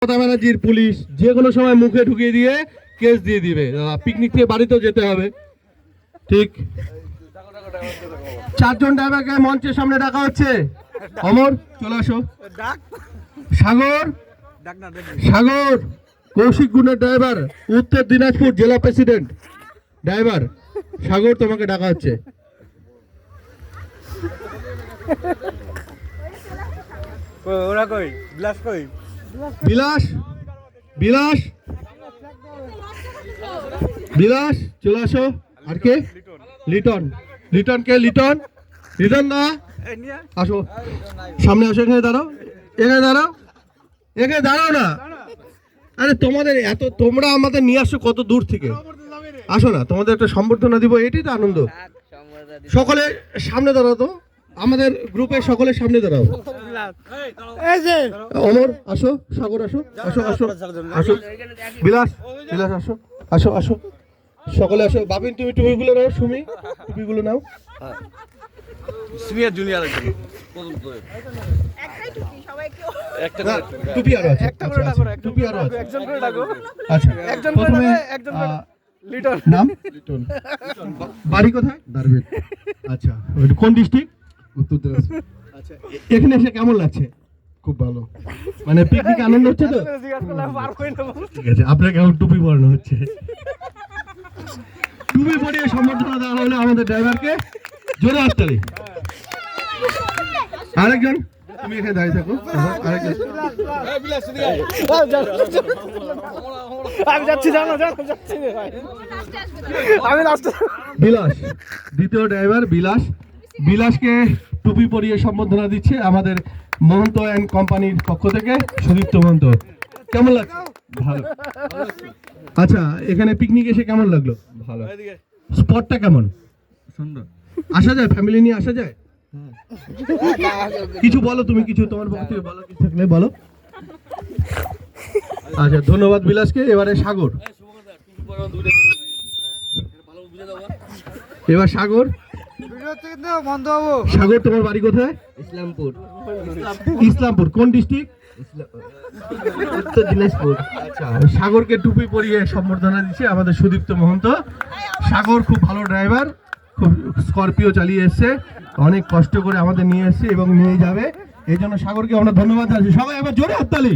মমতা ব্যানার্জির পুলিশ যে কোনো সময় মুখে ঢুকিয়ে দিয়ে কেস দিয়ে দিবে। পিকনিক থেকে বাড়িতেও যেতে হবে। ঠিক, চারজন ড্রাইভারকে মঞ্চের সামনে ডাকা হচ্ছে। অমর চলে আসো। সাগর, সাগর কৌশিক গুণের ড্রাইভার, উত্তর দিনাজপুর জেলা প্রেসিডেন্ট ড্রাইভার সাগর, তোমাকে ডাকা হচ্ছে। ওরা কই বিলাস কই? বিলাস, বিলাস, বিলাস চলে আসো। আর কে? লিটন, লিটন কে? লিটন, লিটন না আসো, সামনে আসো। এখানে দাঁড়াও, এখানে দাঁড়াও, এখানে দাঁড়াও না। আরে তোমাদের এত, তোমরা আমাদের নিয়ে আসছো কত দূর থেকে, আসো না, তোমাদের একটা সম্বর্ধনা দিব, এটাই তো আনন্দ। সকলে সামনে দাঁড়াও তো, আমাদের গ্রুপের সকলের সামনে দাঁড়াও। অমর আসো, সাগর আসো, আসো আসো আসো, বিলাস, বিলাস আসো, আসো আসো, সকলে আসো। বাপিন তুমি টুপিগুলো নাও, সুমি টুপিগুলো নাও। সিনিয়র জুনিয়র একটা টুপি আরো আছে, টুপি আরো আছে, একজন করে ডাকো। আচ্ছা একজন করে প্রথমে ডাকো, একজন করে। লিটন নাম লিটন, বাড়ি কোথায়? দারবেদ। আচ্ছা কোন ডিস্ট্রিক্ট? উত্তর দিনাজপুর। আচ্ছা এখানে এসে কেমন লাগছে? খুব ভালো, মানে পিকনিক আনন্দ হচ্ছে তো? জিজ্ঞাসা করলাম পারবই না। ঠিক আছে, আপনার কেমন টুপি পরানো হচ্ছে? টুপি পরিয়ে সম্বর্ধনা দেওয়া হলো আমাদের ড্রাইভারকে, জোরে হাততালি। আরেকজন, তুমি এখানে দাঁড়িয়ে থাকো। আরেকজন, আমি যাচ্ছি, জানো জানো যাচ্ছি আমি লাস্টে। বিলাস দ্বিতীয় ড্রাইভার বিলাস, বিলাসকে টুপি পরিয়ে সম্বর্ধনা দিচ্ছে আমাদের মহন্ত অ্যান্ড কোম্পানির পক্ষ থেকে সুদীপ্ত মহন্ত। কেমন লাগছে? ভালো। আচ্ছা এখানে পিকনিক এসে কেমন লাগলো? ভালো। স্পটটা কেমন? সুন্দর। আসা যায়, ফ্যামিলি নিয়ে আসা যায়? কিছু বলো তুমি, কিছু তোমার পক্ষ থেকে বলো, কিছু থাকলে বলো। আচ্ছা ধন্যবাদ বিলাসকে। এবারে সাগর, এবার সাগর, সাগর তোমার বাড়ি কোথায়? ইসলামপুর। ইসলামপুর কোন ডিস্ট্রিক্ট? উত্তর দিনাজপুর। আচ্ছা সাগরকে টুপি পরিয়ে সম্বর্ধনা দিচ্ছে আমাদের সুদীপ্ত মহন্ত। সাগর খুব ভালো ড্রাইভার, খুব স্করপিও চালিয়ে এসছে, অনেক কষ্ট করে আমাদের নিয়ে এসছে এবং নিয়ে যাবে, এই জন্য সাগরকে আমরা ধন্যবাদ জানাচ্ছি। সবাই এবার জোরে হাততালি।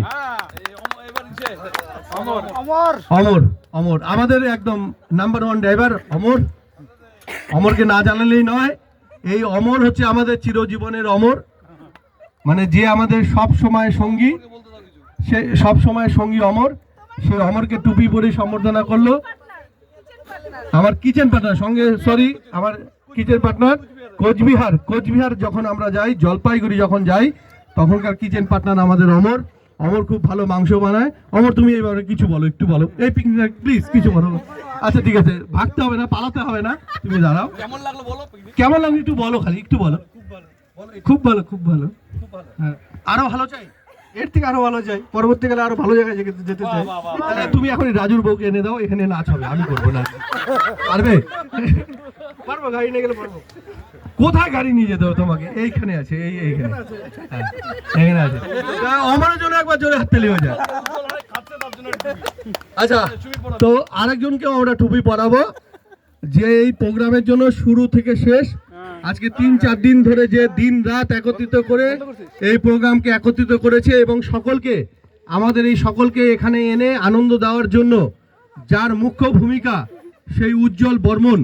অমর, অমর আমাদের একদম নাম্বার ওয়ান ড্রাইভার অমর। অমরকে না জানালেই নয়, এই অমর হচ্ছে আমাদের চিরজীবনের অমর, মানে যে আমাদের সব সময় সঙ্গী, সে সব সময় সঙ্গী অমর। সে অমরকে টুপি পরে সম্বর্ধনা করলো। আমার কিচেন পার্টনার সঙ্গে, সরি আমার কিচেন পার্টনার কোচবিহার, কোচবিহার যখন আমরা যাই, জলপাইগুড়ি যখন যাই, তখনকার কিচেন পার্টনার আমাদের অমর। অমর খুব ভালো মাংস বানায়। অমর তুমি এইভাবে কিছু বলো, একটু বলো এই পিকনিক প্লিজ, কিছু বলো। আচ্ছা ঠিক আছে, ভাগতে হবে না, পালাতে হবে না, তুমি দাঁড়াও। কেমন লাগলো বলো? কেমন লাগলো একটু বলো, খালি একটু বলো। খুব ভালো, খুব ভালো। হ্যাঁ আরো ভালো চাই, এর থেকে আরো ভালো চাই, পরবর্তীকালে আরো ভালো জায়গায় যেতে চাই। তুমি এখন রাজুর বউকে এনে দাও, এখানে নাচ হবে, আমি করবো না। পারবে? পারবো, গাড়ি নিয়ে গেলে পারবো। কোথায় গাড়ি নিয়ে যেতে হবে তোমাকে? এইখানে আছে, এইখানে, হ্যাঁ এখানে আছে। আমার জন্য একবার জোরে হাততালি হয়ে যায়। আচ্ছা তো আরেকজনকেও আমরা টুপি পরাবো, যে এই প্রোগ্রামের জন্য শুরু থেকে শেষ আজকে 3-4 দিন ধরে যে দিন রাত একত্রিত করে এই প্রোগ্রামকে একত্রিত করেছে এবং সকলকে, আমাদের এই সকলকে এখানে এনে আনন্দ দেওয়ার জন্য যার মুখ্য ভূমিকা সেই উজ্জ্বল বর্মন,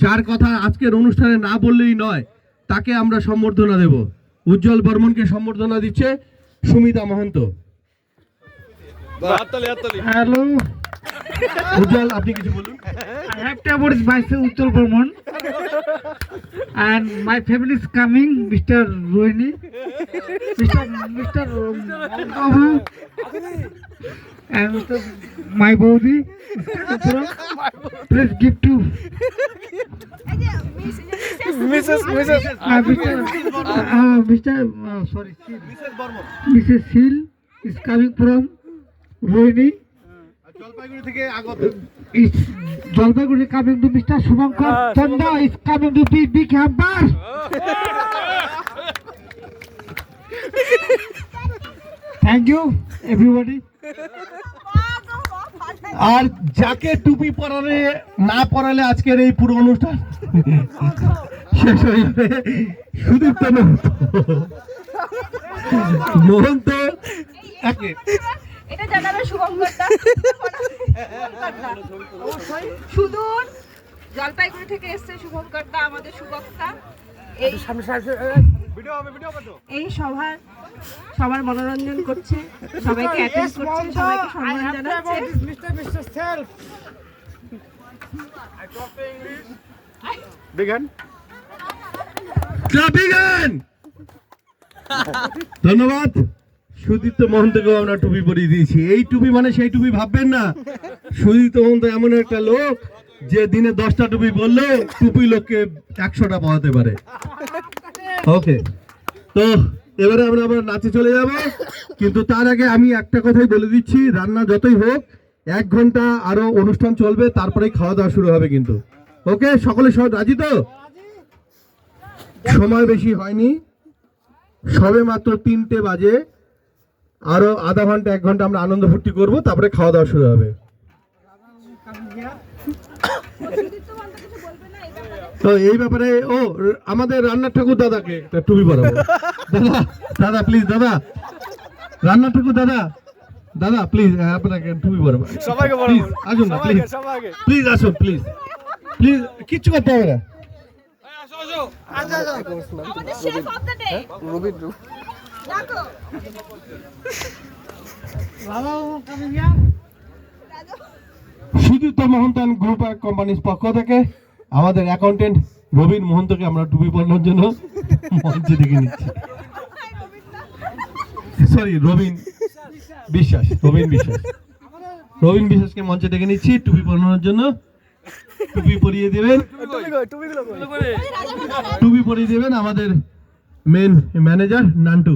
যার কথা আজকের অনুষ্ঠানে না বললেই নয়, তাকে আমরা সম্বর্ধনা দেব। উজ্জ্বল বর্মনকে সম্বর্ধনা দিচ্ছে সুমিতা মহন্ত। Hello, উজ্জ্বল আপনি কিছু বলুন। I have to about myself Ujjwal Burman and my family is coming, Mr. Rohini, Mr. Abu and Mr. my Bodhi. Please give to Mrs Mr. Sorry, Mrs. Seal is coming from Rohini. Jalpaiguri থেকে আগত Is Jalpaiguri coming to Mr. Shubhankar Chanda is coming to big hamper. Thank you, everybody. আর যাকে টুপি পরালে না পরালে আজকের এই পুরো অনুষ্ঠান শেষ হয়ে যাবে, সুদীপ্ত মোহন্ত একে এটা জানাবে শুভঙ্করদা। সুদূর জলপাইগুড়ি থেকে এসছে শুভঙ্করদা, আমাদের সুবক্তা। এই সবার মনোরঞ্জন করছে, সবাইকে অ্যাটেন্ড করছে, সবাইকে সম্মান জানাচ্ছে। ধন্যবাদ। সুদীপ্ত মহন্তকেও আমরা টুপি পরিয়ে দিয়েছি। এই টুপি মানে সেই টুপি ভাববেন না। সুদীপ্ত মহন্ত এমন একটা লোক যে দিনে 10টা টুপি বললে টুপি লোককে 100টা পাওয়াতে পারে। ওকে, তো এবারে আমরা আবার নাচে চলে যাব, কিন্তু তার আগে আমি একটা কথাই বলে দিচ্ছি, রান্না যতই হোক 1 ঘন্টা আরো অনুষ্ঠান চলবে, তারপরে খাওয়া দাওয়া শুরু হবে কিন্তু। ওকে, সকলে সব রাজি তো? সময় বেশি হয়নি, সবে মাত্র 3টে বাজে, আরো আধা ঘন্টা 1 ঘন্টা আমরা আনন্দ ফুর্তি করবো, তারপরে খাওয়া দাওয়া শুরু হবে। তো এই ব্যাপারে আমাদের রান্নার ঠাকুর দাদাকে একটা টুপি পরাবো। দাদা দাদা প্লিজ, দাদা রান্নার ঠাকুর দাদা, দাদা প্লিজ আপনাকে টুপি পরাবো। সবাইকে প্লিজ আসুন না, প্লিজ প্লিজ আসুন, প্লিজ প্লিজ, কিচ্ছু করতে হবে না। আমাদের শেফ অফ দ্য ডে দেখো সুদীপ্ত মহন্তন গ্রুপ অ্যান্ড কোম্পানির পক্ষ থেকে আমাদের অ্যাকাউন্টেন্ট রবীন মহন্তকে আমরা টুপি পরানোর জন্য মঞ্চে ডেকে নিচ্ছি। সরি, রবীন বিশ্বাস, রবীন বিশ্বাসকে মঞ্চে ডেকে নিচ্ছি টুপি পরানোর জন্য। টুপি পরিয়ে দেবেন, টুপি পরিয়ে দেবেন আমাদের মেন ম্যানেজার নান্টু।